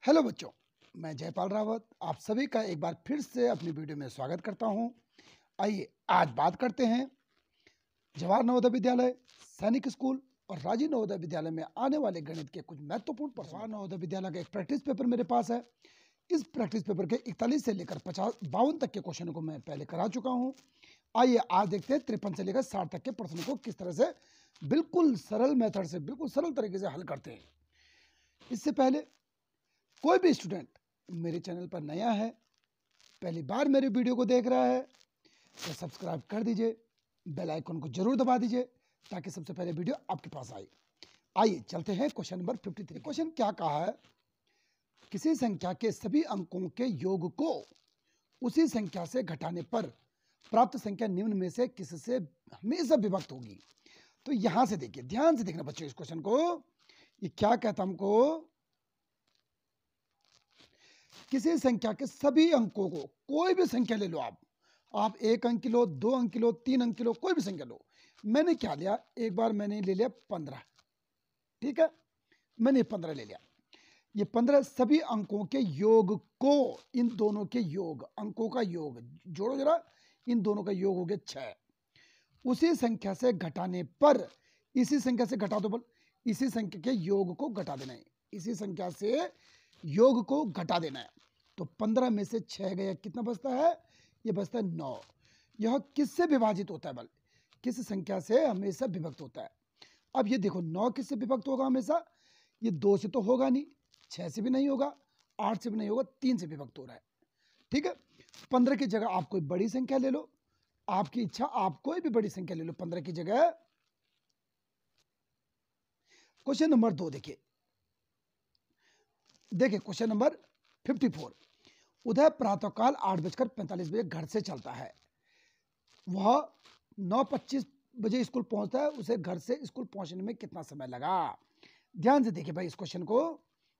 Hello बच्चों, मैं जयपाल रावत आप सभी का एक बार फिर से अपनी वीडियो में स्वागत करता हूं। आइए आज बात करते हैं जवाहर नवोदय विद्यालय, सैनिक स्कूल और राजीव नवोदय विद्यालय में आने वाले गणित के कुछ महत्वपूर्ण प्रश्न। जवाहर नवोदय विद्यालय का एक प्रैक्टिस पेपर मेरे पास है। इस प्रैक्टिस पेपर के 41 से लेकर 52 तक के क्वेश्चन को मैं पहले करा चुका हूँ। आइए आज देखते हैं 53 से लेकर 60 तक के प्रश्नों को किस तरह से बिल्कुल सरल मेथड से, बिल्कुल सरल तरीके से हल करते हैं। इससे पहले कोई भी स्टूडेंट मेरे चैनल पर नया है, पहली बार मेरे वीडियो को देख रहा है, तो सब्सक्राइब कर दीजिए, बेल आइकन को जरूर दबा दीजिए ताकि सबसे पहले वीडियो आपके पास आए। आइए चलते हैं क्वेश्चन नंबर 53। क्वेश्चन क्या कहा है? किसी संख्या के सभी अंकों के योग को उसी संख्या से घटाने पर प्राप्त संख्या निम्न में से किससे हमेशा विभक्त होगी। तो यहां से देखिए, ध्यान से देखना बच्चों इस क्वेश्चन को। ये क्या कहता हमको? किसी संख्या के सभी अंकों को, कोई भी संख्या ले लो, आप 1 अंक लो, 2 अंक लो, 3 अंक लो, कोई भी संख्या लो। मैंने क्या लिया, एक बार मैंने ले लिया 15। ठीक है, मैंने 15 ले लिया। ये 15 सभी अंकों के योग को, इन दोनों के योग, अंकों का योग जोड़ो जरा, इन दोनों का योग हो गया 6। उसी संख्या से घटाने पर, इसी संख्या से घटा दो, बल इसी संख्या के योग को घटा देना है, इसी संख्या से योग को घटा देना है। तो 15 में से 6 गया, कितना बचता है? ये बचता है 9। यह किससे विभाजित होता है? बल किस संख्या से हमेशा विभक्त होता है? अब ये देखो, 9 किससे विभक्त होगा हमेशा? ये 2 से तो होगा नहीं, 6 से भी नहीं होगा, 8 से भी नहीं होगा, 3 से विभक्त हो रहा है। ठीक है, 15 की जगह आप कोई बड़ी संख्या ले लो, आपकी इच्छा, आप कोई भी बड़ी संख्या ले लो 15 की जगह। क्वेश्चन नंबर 2 देखिए क्वेश्चन नंबर 54। उदय प्रातःकाल 8:45 बजे घर से चलता है। वह 9:25 बजे स्कूल पहुंचता है। उसे घर से स्कूल पहुंचने में कितना समय लगा? ध्यान से देखिए भाई इस क्वेश्चन को।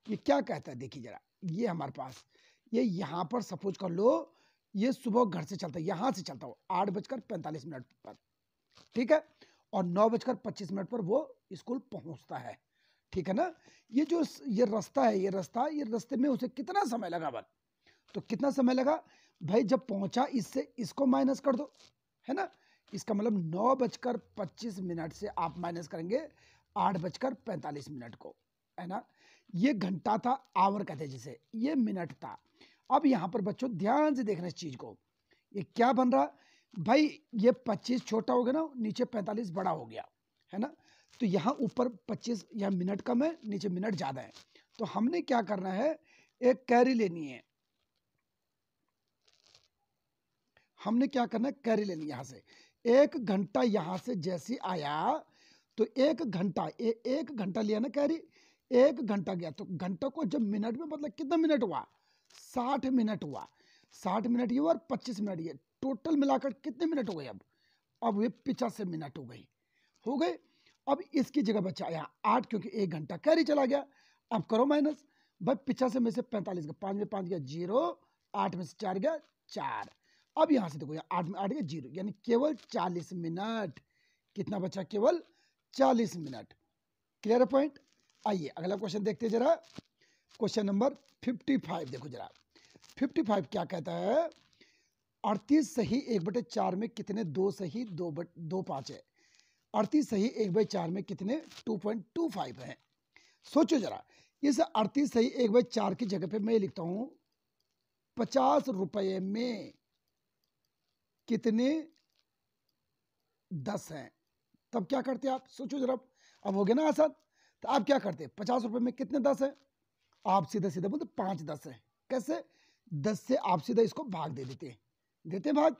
ये क्या कहता है देखिए जरा, ये हमारे पास, ये यहां पर सपोज कर लो, ये सुबह घर से चलता है, यहां से चलता हो 8:45 पर, ठीक है, और 9:25 पर वो स्कूल पहुंचता है। ठीक है ना? ये जो ये रास्ता है, ये रास्ते में उसे कितना समय लगा? बल तो कितना समय लगा भाई? जब पहुंचा, इससे इसको माइनस कर दो, है ना? इसका मतलब 9:25 से आप माइनस करेंगे 8:45 को, है ना? ये घंटा था, आवर कहते हैं जिसे, ये मिनट था। अब यहां पर बच्चों ध्यान से देखना इस चीज को, ये क्या बन रहा भाई? ये 25 छोटा हो गया ना, नीचे 45 बड़ा हो गया, है ना? तो यहाँ ऊपर 25, यहाँ मिनट कम है, नीचे मिनट ज्यादा है। तो हमने क्या करना है, एक कैरी लेनी है। हमने क्या करना है, कैरी लेनी है। यहां से 1 घंटा, यहां से जैसे आया तो 1 घंटा, एक घंटा लिया ना कैरी, 1 घंटा गया, तो घंटा को जब मिनट में, मतलब कितना मिनट हुआ? 60 मिनट हुआ। 60 मिनट ये और 25 मिनट ये, टोटल मिलाकर कितने मिनट हो गए? अब ये 85 मिनट हो गए। अब इसकी जगह बचा यहाँ 8, क्योंकि 1 घंटा कैरी चला गया। अब करो माइनस भाई, 85 में से 45 का 5 में 5 गया 0, 8 में से 4 गया 4। अब यहां से देखो, यहाँ 8 में 8 गया 0, यानी केवल 40 मिनट। कितना बचा? केवल 40 मिनट। Clear point? आइए अगला क्वेश्चन देखते हैं जरा। क्वेश्चन नंबर 55 देखो जरा। 55 क्या कहता है? 38 सही 1/4 में कितने 2 सही 2.25 है? 38 सही 1/4 में कितने 2.25 है? सोचो जरा, इस 38 सही 1/4 की जगह पे मैं लिखता हूं 50 रुपए में कितने 10 हैं? तब क्या करते आप? सोचो जरा, अब हो गया ना आसान। तो आप क्या करते? 50 रुपए में कितने 10 हैं? आप सीधा सीधा बोलते 5 10 है। कैसे? 10 से आप सीधा इसको भाग देते भाग।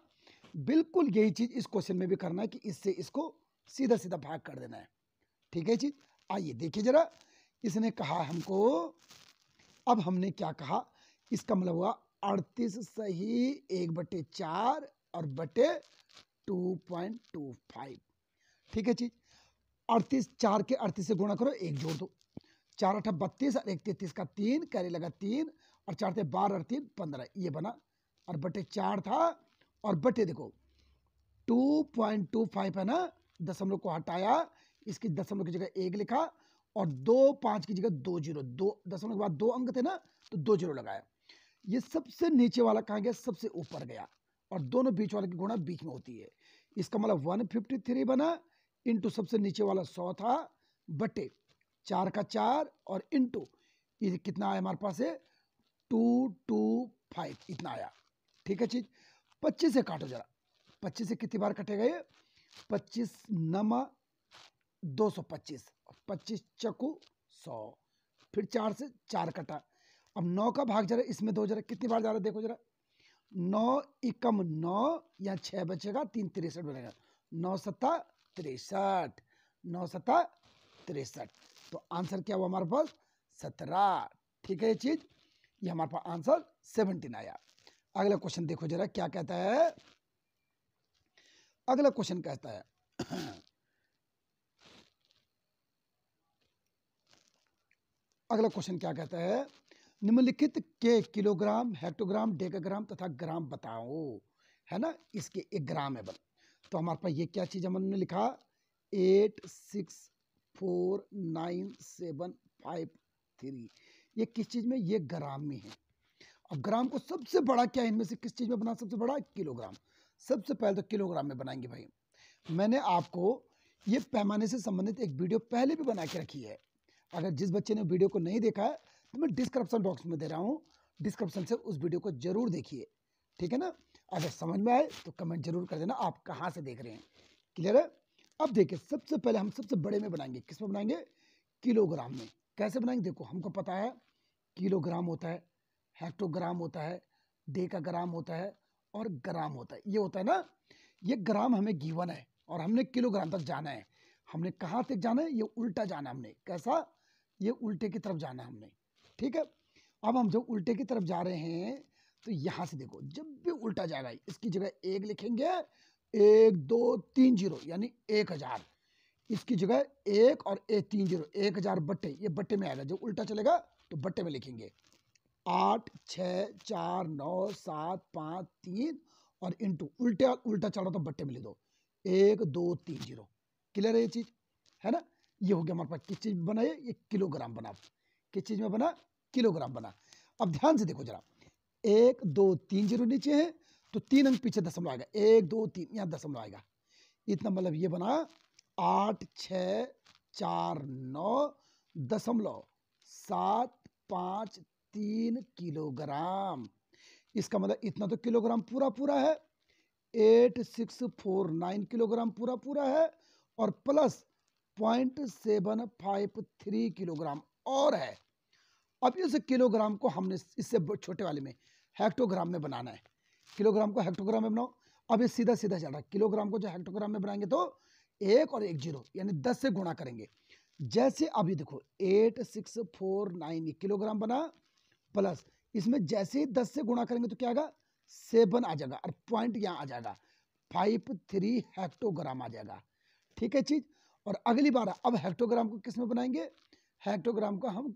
बिल्कुल यही चीज इस क्वेश्चन में भी करना है कि इससे इसको सीधा सीधा भाग कर देना है। ठीक है चीज? आइए देखिए जरा, इसने कहा हमको, अब हमने क्या कहा, इसका मतलब हुआ 38 सही 1/4 और बटे 2.25। ठीक है चीज? 38, 4 के 38 से गुणा करो, 1 जोड़ दो, 4 8 32 और 1 33 का 3, कैरी लगा 3 और 4 थे 12 और 3 15, ये बना, और बटे 4 था, और बटे देखो 2.25 है ना, दशमलव को हटाया, इसकी दशमलव की जगह 1 लिखा, और 2 5 की जगह 2 जीरो, 2 दशमलव के बाद 2 अंक थे ना, तो 2 जीरो लगाया। ये सबसे नीचे वाला कहाँ गया, सबसे ऊपर गया, और दोनों बीच वाले की गुणा बीच में होती है। इसका मतलब 153 बना, इंटू सबसे नीचे वाला 100 था, बटे 4 का 4 और इंटू ये कितना आया हमारे पास है 225, इतना आया। ठीक है चीज, 25 से काटो जरा, 25 से कितनी बार कटेगा ये, 25 नमा 225, 25 चकू 100, फिर 4 से 4 कटा। अब 9 का भाग जरा इसमें दो, जरा कितनी बार जा रहा है देखो जरा, 9 एकम 9, यहाँ 6 बचेगा, 3 63 बनेगा, 9 सत्ता 63, 9 सत्ता 63, तो आंसर क्या हुआ हमारे पास 17। ठीक है ये चीज, ये हमारे पास आंसर 17 आया। अगला क्वेश्चन देखो जरा क्या कहता है, अगला क्वेश्चन कहता है अगला क्वेश्चन क्या कहता है, निम्नलिखित के किलोग्राम, हेक्टोग्राम, डेकाग्राम तथा ग्राम बताओ, है ना, इसके एक ग्राम है बल। तो हमारे पास ये क्या चीज हमने लिखा 8649753, ये किस चीज में, ये ग्राम में है। अब ग्राम को सबसे बड़ा क्या है इनमें से, किस चीज में बना सबसे बड़ा, किलोग्राम। सबसे पहले तो किलोग्राम में बनाएंगे भाई। मैंने आपको ये पैमाने से संबंधित एक वीडियो पहले भी बना के रखी है, अगर जिस बच्चे ने वीडियो को नहीं देखा है तो मैं डिस्क्रिप्शन बॉक्स में दे रहा हूँ, डिस्क्रिप्शन से उस वीडियो को जरूर देखिए। ठीक है ना, अगर समझ में आए तो कमेंट जरूर कर देना आप कहाँ से देख रहे हैं। क्लियर है। अब देखिए सबसे पहले हम सबसे बड़े में बनाएंगे, किस में बनाएंगे, किलोग्राम में। कैसे बनाएंगे, देखो हमको पता है किलोग्राम होता है, हेक्टोग्राम होता है, डेकाग्राम होता है और ग्राम होता है, ये होता है ना। ये ग्राम हमें गिवन है और हमने किलोग्राम तक जाना है। हमने कहाँ तक जाना है, ये उल्टा जाना हमने, कैसा, ये उल्टे की तरफ जाना हमने। ठीक है, अब हम जब उल्टे की तरफ जा रहे हैं तो यहां से देखो, जब भी उल्टा जाएगा इसकी जगह 1 लिखेंगे, 1 2 3 जीरो यानी 1000, इसकी जगह 1 और 3 जीरो, 1000 बट्टे, ये बट्टे में आएगा, जब उल्टा चलेगा तो बट्टे में लिखेंगे, 8 6 4 9 7 5 3 और इंटू उल्टा उल्टा चल रहा तो बट्टे में लिख दो 1 2 3 जीरो। क्लियर है ये चीज, है ना। ये हो गया हमारे पास, किस चीज बना, ये किलोग्राम बना, किस चीज में बना, किलोग्राम बना। अब ध्यान से देखो जरा, 1 2 3 जीरो नीचे है तो 3 अंक पीछे दशमलव आएगा, 1 2 3 यहाँ दशमलव आएगा, इतना मतलब ये बना 8 6 4 9 दशमलव 7 5 3 किलोग्राम। इसका मतलब इतना तो किलोग्राम पूरा पूरा है, 8649 किलोग्राम पूरा पूरा है, और प्लस 0.753 किलोग्राम और है। अब इस किलोग्राम को हमने इससे छोटे वाले में हेक्टोग्राम में बनाना है, किलोग्राम को हेक्टोग्राम में बनाओ। अब ये सीधा सीधा चल रहा है, किलोग्राम को जो हेक्टोग्राम में बनाएंगे तो 1 और 1 जीरो यानी 10 से गुणा करेंगे। जैसे अभी देखो 8649 ये किलोग्राम बना, प्लस इसमें जैसे ही 10 से गुणा करेंगे तो क्या आएगा 7 आ जाएगा, और पॉइंट यहाँ आ जाएगा 53 हेक्टोग्राम आ जाएगा। ठीक है चीज, और अगली बार अब हेक्टोग्राम को किस में बनाएंगे, हेक्टोग्राम को हम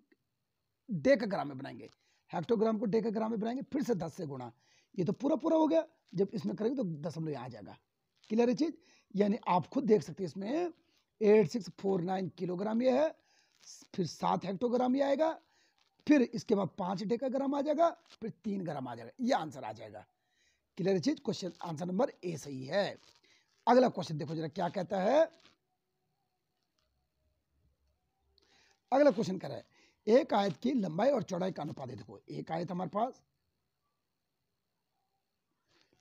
डेकाग्राम में बनाएंगे, हेक्टोग्राम को डेकाग्राम में बनाएंगे, फिर से 10 से गुणा, ये तो पूरा पूरा हो गया, जब इसमें करेंगे तो दशमलव यहाँ आ जाएगा। क्लियर है चीज, यानी आप खुद देख सकते हैं इसमें 8649 किलोग्राम ये है, फिर 7 हेक्टोग्राम ये आएगा, फिर इसके बाद 5 डेकाग्राम आ जाएगा, फिर 3 ग्राम आ जाएगा, ये आंसर आ जाएगा। क्लियर है चीज, क्वेश्चन आंसर नंबर ए सही है। अगला क्वेश्चन देखो जरा क्या कहता है, अगला क्वेश्चन कह रहा है एक आयत की लंबाई और चौड़ाई का अनुपात है। देखो एक आयत हमारे पास,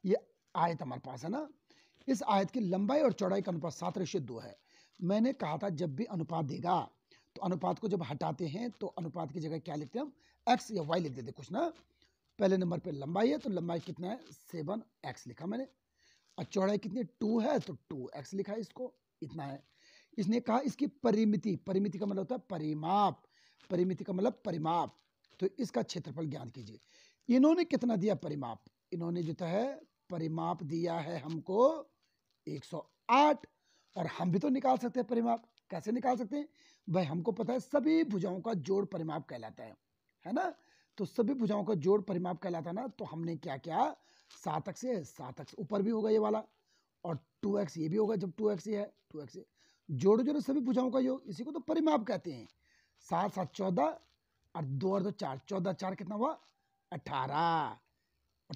ये आयत हमारे पास है ना, इस आयत की लंबाई और चौड़ाई का अनुपात 7:2 है। मैंने कहा था जब भी अनुपात देगा तो अनुपात को जब हटाते हैं तो अनुपात की जगह क्या लिखते हैं हम, एक्स या वाई लिख देते कुछ ना। पहले नंबर पे लंबाई है तो लंबाई कितना है 7x लिखा मैंने, और चौड़ाई कितनी 2 है तो 2x लिखा है, इसको इतना है। इसने कहा इसकी परिमिति, परिमिति का मतलब होता है परिमाप, परिमिति का मतलब परिमाप, तो इसका क्षेत्रफल ज्ञात कीजिए। इन्होंने कितना दिया परिमाप, इन्होंने जो है परिमाप दिया है हमको 108, और हम भी तो निकाल सकते हैं परिमाप। कैसे निकाल सकते हैं भाई, हमको पता है सभी भुजाओं का जोड़ परिमाप कहलाता है ना, तो सभी भुजाओं का जोड़ परिमाप कहलाता है ना, तो हमने क्या किया 7x है, 7x ऊपर भी होगा ये वाला, और 2x ये भी होगा, जब 2x ये है 2x जोड़ जोड़ सभी भुजाओं का योग, इसी को तो परिमाप कहते हैं। 7 7 14 और 2 और 2 4, 14 4 कितना हुआ 18।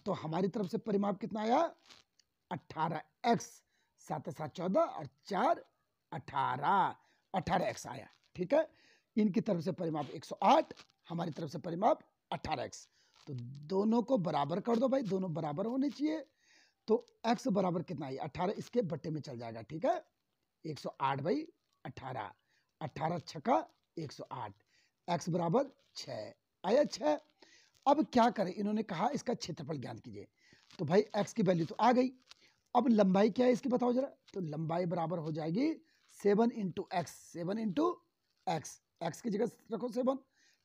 तो हमारी तरफ से परिमाप कितना आया 18x। 7 7 14 और 4 18, 18x आया। ठीक है, इनकी तरफ से परिमाप 108, हमारी तरफ से परिमाप 18x। तो दोनों को बराबर कर दो भाई, दोनों बराबर होने चाहिए। तो x बराबर कितना है 18, इसके बट्टे में चल जाएगा। ठीक है, 108 भाई 18, 18 छक्का 108, x बराबर 6 आया 6। अब क्या करें, इन्होंने कहा इसका क्षेत्रफल ज्ञात कीजिए। तो भाई x की वैल्यू तो आ गई, अब लंबाई क्या है इसकी बताओ जरा। तो लंबाई बराबर हो जाएगी 7 into x, 7 into x, x की जगह रखो 7,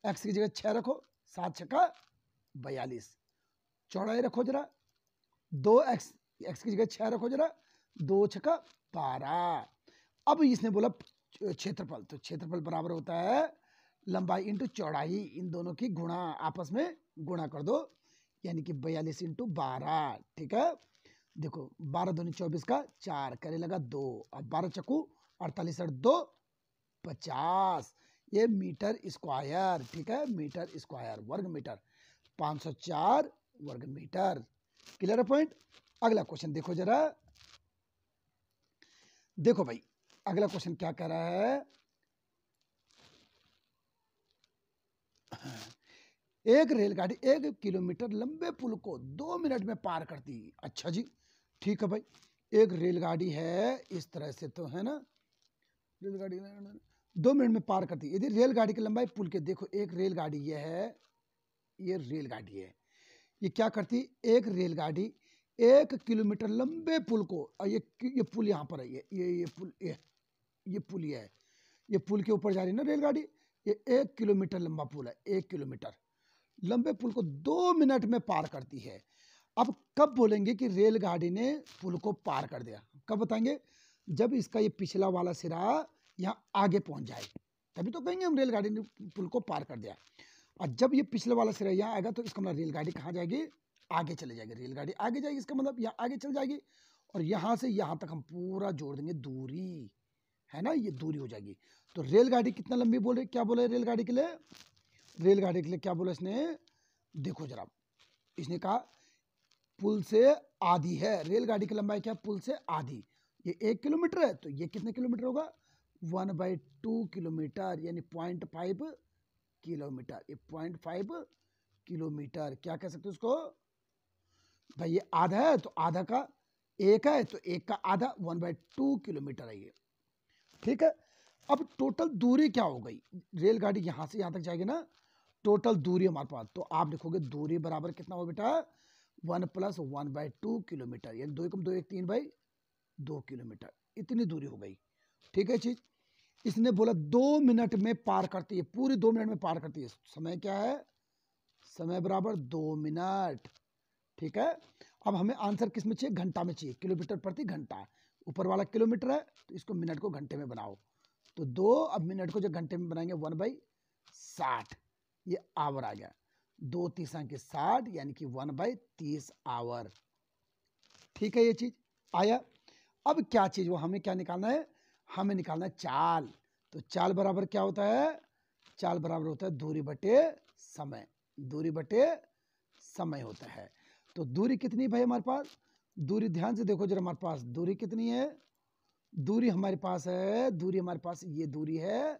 एक्स की जगह 6 रखो, 7 छक्का 42। चौड़ाई रखो जरा 2x, एक्स की जगह 6 रखो जरा, 2 छक्का 12। अब इसने बोला क्षेत्रफल, तो क्षेत्रफल बराबर होता है लंबाई इंटू चौड़ाई, इन दोनों की गुणा, आपस में गुणा कर दो, यानी कि 42 इंटू 12। ठीक है, देखो 12 दूनी 24 का 4 करे लगा 2, अब 12 चक्कू 48 और 2 50, ये मीटर स्क्वायर। ठीक है, मीटर स्क्वायर, वर्ग मीटर 504 वर्ग मीटर। क्लियर है पॉइंट। अगला क्वेश्चन देखो जरा, देखो भाई अगला क्वेश्चन क्या कह रहा है, एक रेलगाड़ी 1 किलोमीटर लंबे पुल को 2 मिनट में पार करती। अच्छा जी, ठीक है भाई, एक रेलगाड़ी है इस तरह से, तो है ना, रेलगाड़ी 2 मिनट में पार करती। यदि रेलगाड़ी की लंबाई पुल के, देखो एक रेलगाड़ी ये है, ये रेलगाड़ी है, ये क्या करती, एक रेलगाड़ी 1 किलोमीटर लंबे पुल को, और ये पुल यहाँ पर है, ये पुल, ये पुल ये है, ये पुल के ऊपर जा रही है ना रेलगाड़ी, ये 1 किलोमीटर लंबा पुल है, 1 किलोमीटर लंबे पुल को 2 मिनट में पार करती है। अब कब बोलेंगे कि रेलगाड़ी ने पुल को पार कर दिया, कब बताएंगे, जब इसका ये पिछला वाला सिरा यहाँ आगे पहुंच जाए, तभी तो कहेंगे हम रेलगाड़ी ने पुल को पार कर दिया। और जब ये पिछले वाला सिरा यहाँ आएगा तो इसका मतलब रेलगाड़ी कहाँ जाएगी, आगे चले जाएगी, रेलगाड़ी आगे जाएगी, इसका मतलब यहाँ आगे चल जाएगी, और यहाँ से यहाँ तक हम पूरा जोड़ देंगे दूरी, है ना, ये दूरी हो जाएगी। तो रेलगाड़ी कितना लंबी बोल रहे, क्या बोले रेलगाड़ी के लिए, रेलगाड़ी के लिए क्या बोला इसने, देखो जरा, इसने कहा पुल से आधी है, रेलगाड़ी की लंबाई क्या, पुल से आधी, ये 1 किलोमीटर है, तो ये कितने किलोमीटर होगा 1/2 किलोमीटर, यानी 0.5 किलोमीटर, ये 0.5 किलोमीटर। क्या कह सकते हो उसको भाई, ये आधा है तो आधा का 1 है, तो 1 का आधा 1/2 किलोमीटर है ये। ठीक है, अब टोटल दूरी क्या हो गई, रेलगाड़ी यहां से यहां तक जाएगी ना, टोटल दूरी हमारे पास, तो आप लिखोगे दूरी बराबर कितना हो बेटा 1 + 1/2 किलोमीटर, यानी 2 × 2 = 3/2 किलोमीटर, इतनी दूरी हो गई। ठीक है चीज, इसने बोला 2 मिनट में पार करती है, पूरी 2 मिनट में पार करती है। समय क्या है, समय बराबर 2 मिनट। ठीक है, अब हमें आंसर किस में चाहिए, घंटा में चाहिए, किलोमीटर प्रति घंटा, ऊपर वाला किलोमीटर है तो इसको मिनट को घंटे में बनाओ, तो 2, अब मिनट को जो घंटे में बनाएंगे 1/60, ये आवर आ गया, 2 × 3 = 60, यानी कि 1/30 आवर। ठीक है, ये चीज आया। अब क्या चीज, वो हमें क्या निकालना है, हमें निकालना है चाल। तो चाल बराबर क्या होता है, चाल बराबर होता है दूरी बटे समय, दूरी बटे समय होता है। तो दूरी कितनी भाई हमारे पास, दूरी ध्यान से देखो जरा, हमारे पास दूरी कितनी है, दूरी हमारे पास है, दूरी हमारे पास ये दूरी है,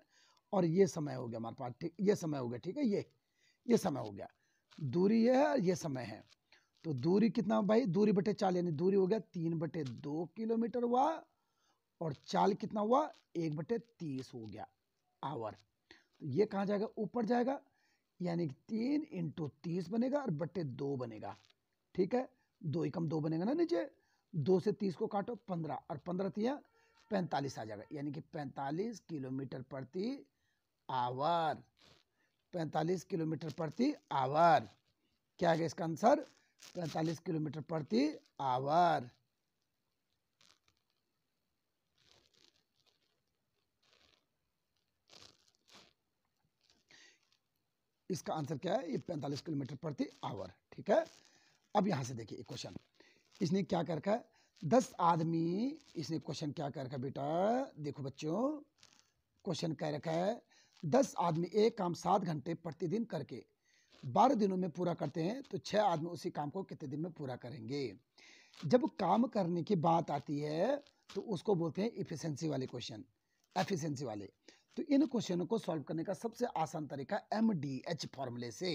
और ये समय हो गया हमारे पास, ठीक, ये समय हो गया, ठीक है, ये समय हो गया, दूरी है और ये समय है। तो दूरी कितना भाई, दूरी बटे चाल, यानी दूरी हो गया 3/2 किलोमीटर हुआ, और चाल कितना हुआ 1/30 हो गया आवर। तो ये कहाँ जाएगा, ऊपर जाएगा, यानी 3 × 30 बनेगा और बटे 2 बनेगा। ठीक है, 2 × 2 बनेगा ना नीचे, 2 से 30 को काटो 15, और 15 × 3 = 45 आ जाएगा, यानी कि 45 किलोमीटर प्रति आवर, 45 किलोमीटर प्रति आवर। क्या आ गया इसका आंसर, 45 किलोमीटर प्रति आवर। इसका आंसर क्या है, ये 45 किलोमीटर प्रति आवर। ठीक है, अब यहां से देखिए क्वेश्चन, इसने क्या कर रखा है, 10 आदमी, इसने क्वेश्चन क्या कर रखा है बेटा, देखो बच्चों, क्वेश्चन कह रखा है 10 आदमी एक काम 7 घंटे प्रतिदिन करके 12 दिनों में पूरा करते हैं तो 6 आदमी उसी काम को कितने दिन में पूरा करेंगे। जब काम करने की बात आती है तो उसको बोलते हैं इफिशिएंसी वाले क्वेश्चन, एफिशिएंसी वाले। तो इन क्वेश्चनों को सॉल्व करने का सबसे आसान तरीका MDH फॉर्मूले से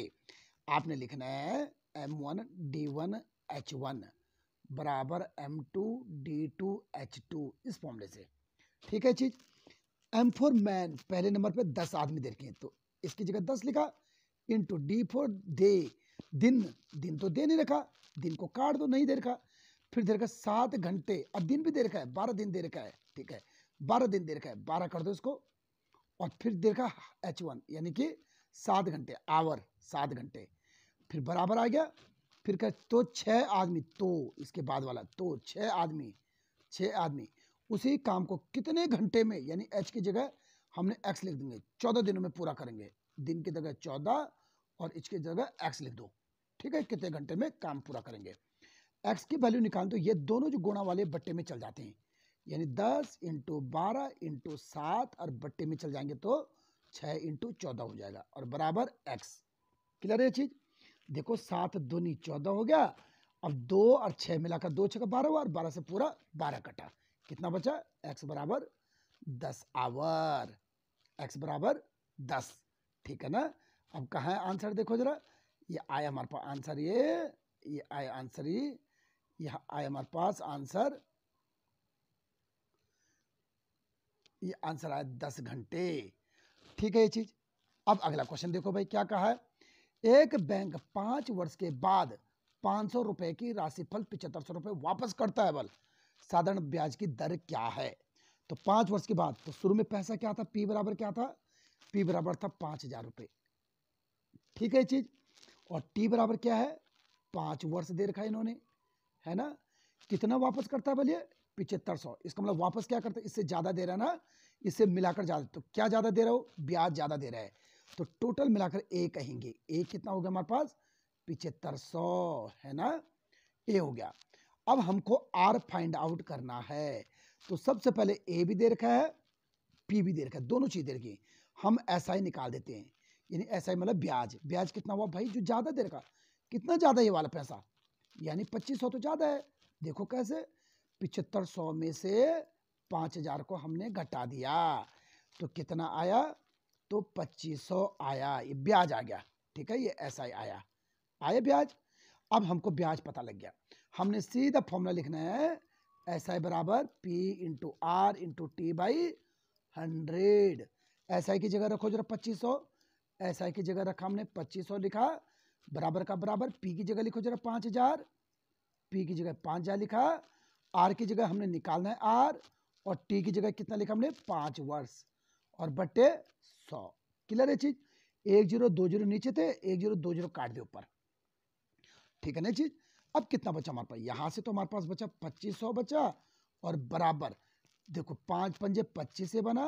आपने लिखना है M1 D1 H1 बराबर M2 D2 H2 इस फॉर्मूले से। ठीक है चीज। M फॉर मैन, पहले नंबर पे 10 आदमी दे रखे हैं तो इसकी जगह 10 लिखा, इंटू D फॉर डे, दिन, दिन तो दे नहीं रखा, दिन को काट दो, नहीं दे रखा। फिर दे रखा 7 घंटे, अब दिन भी दे रखा है, 12 दिन दे रखा है। ठीक है, 12 दिन दे रखा है, 12 कर दो इसको, और फिर दे रखा H1 यानी कि 7 घंटे, आवर 7 घंटे, फिर बराबर आ गया। फिर कर तो 6 आदमी, तो इसके बाद वाला तो 6 आदमी, 6 आदमी उसी काम को कितने घंटे में, यानी H की जगह हमने X लिख देंगे, 14 दिनों में पूरा करेंगे। दिन की जगह 14 और H की जगह X लिख दो। ठीक है, कितने घंटे में काम पूरा करेंगे। X की वैल्यू निकाल दो, ये दोनों जो गुणा वाले बट्टे में चल जाते हैं, यानी 10 इंटू 12 इंटू 7 और बट्टे में चल जाएंगे तो 6 इंटू 14 हो जाएगा और बराबर X। क्लियर है चीज। देखो 7 दूनी 14 हो गया, अब 2 और 6 मिलाकर 2 6 का 12 हुआ और 12 से पूरा 12 कटा, कितना बचा, X बराबर 10 आवर, X बराबर 10। ठीक है ना। अब कहाँ है आंसर, देखो जरा, ये आया हमारे पास आंसर, ये आया आंसर, ये आया हमारे पास आंसर, ये आंसर आया 10 घंटे। ठीक है ये चीज। अब अगला क्वेश्चन देखो भाई क्या कहा है, एक बैंक 5 वर्ष के बाद 500 रुपए की राशिफल 7500 रुपए वापस करता है, बल साधारण ब्याज की दर क्या है। तो 5 वर्ष के बाद, तो शुरू में पैसा क्या था, P बराबर क्या था, P बराबर था 5000 रुपए। ठीक है चीज। और T बराबर क्या है, 5 वर्ष दे रखा है इन्होंने, है ना। कितना वापस करता है बोलिए, 7500। इसका मतलब वापस क्या करता है, इससे ज्यादा दे रहा है ना, इससे मिलाकर ज्यादा, तो क्या ज्यादा दे रहा हो, ब्याज ज्यादा दे रहा है, तो टोटल मिलाकर ए कहेंगे। ए कितना हो गया हमारे पास, 7500, है ना, ए हो गया। अब हमको आर फाइंड आउट करना है, तो सबसे पहले ए भी दे रखा है, पी भी दे रखा है, दोनों चीज दे रखी है। हम SI निकाल देते हैं, यानी SI मतलब ब्याज, ब्याज कितना हुआ भाई, जो ज्यादा दे रखा, कितना ज्यादा ये वाला पैसा, यानी 2500 तो ज्यादा है। देखो कैसे, 7500 में से 5000 को हमने घटा दिया तो कितना आया, तो 2500 आया, ये ब्याज आ गया। ठीक है, ये SI आया, आया ब्याज। अब हमको ब्याज पता लग गया, हमने सीधा फॉर्मूला लिखना है, SI बराबर P into R into T by 100। SI की जगह रखो जरा 2500, SI की जगह रखा हमने 2500 लिखा, बराबर का बराबर, P की जगह लिखो जरा 5000, P की जगह 5000 लिखा, R की जगह हमने निकालना है R, और T की जगह कितना लिखा हमने 5 वर्ष, और बटे 100। क्लियर है चीज। 1 0 2 0 नीचे थे, 1 0 2 0 काट दे ऊपर। ठीक है ना चीज। अब कितना बचा हमारे पास, यहां से तो हमारे पास बचा 2500 बचा, और बराबर देखो 5 पंजे 25 से बना,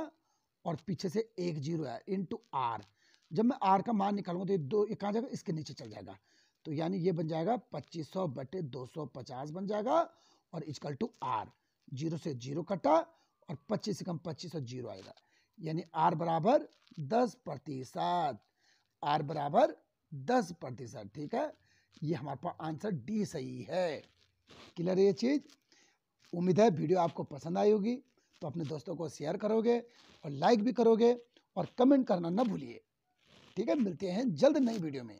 और पीछे से 1 0 है इंटू आर। जब मैं आर का मान निकालूंगा तो ये दो कहाँ जाएगा, इसके नीचे चल जाएगा, तो यानी ये बन जाएगा 2500 बटे 250 बन जाएगा, और इक्वल टू आर, 0 से 0 कटा, और 25 से कम 2500 0 आएगा, यानी आर बराबर 10%, आर बराबर 10%। ठीक है, ये हमारे पास आंसर डी सही है। क्लियर है ये चीज। उम्मीद है वीडियो आपको पसंद आई होगी, तो अपने दोस्तों को शेयर करोगे और लाइक भी करोगे, और कमेंट करना ना भूलिए। ठीक है, मिलते हैं जल्द नई वीडियो में।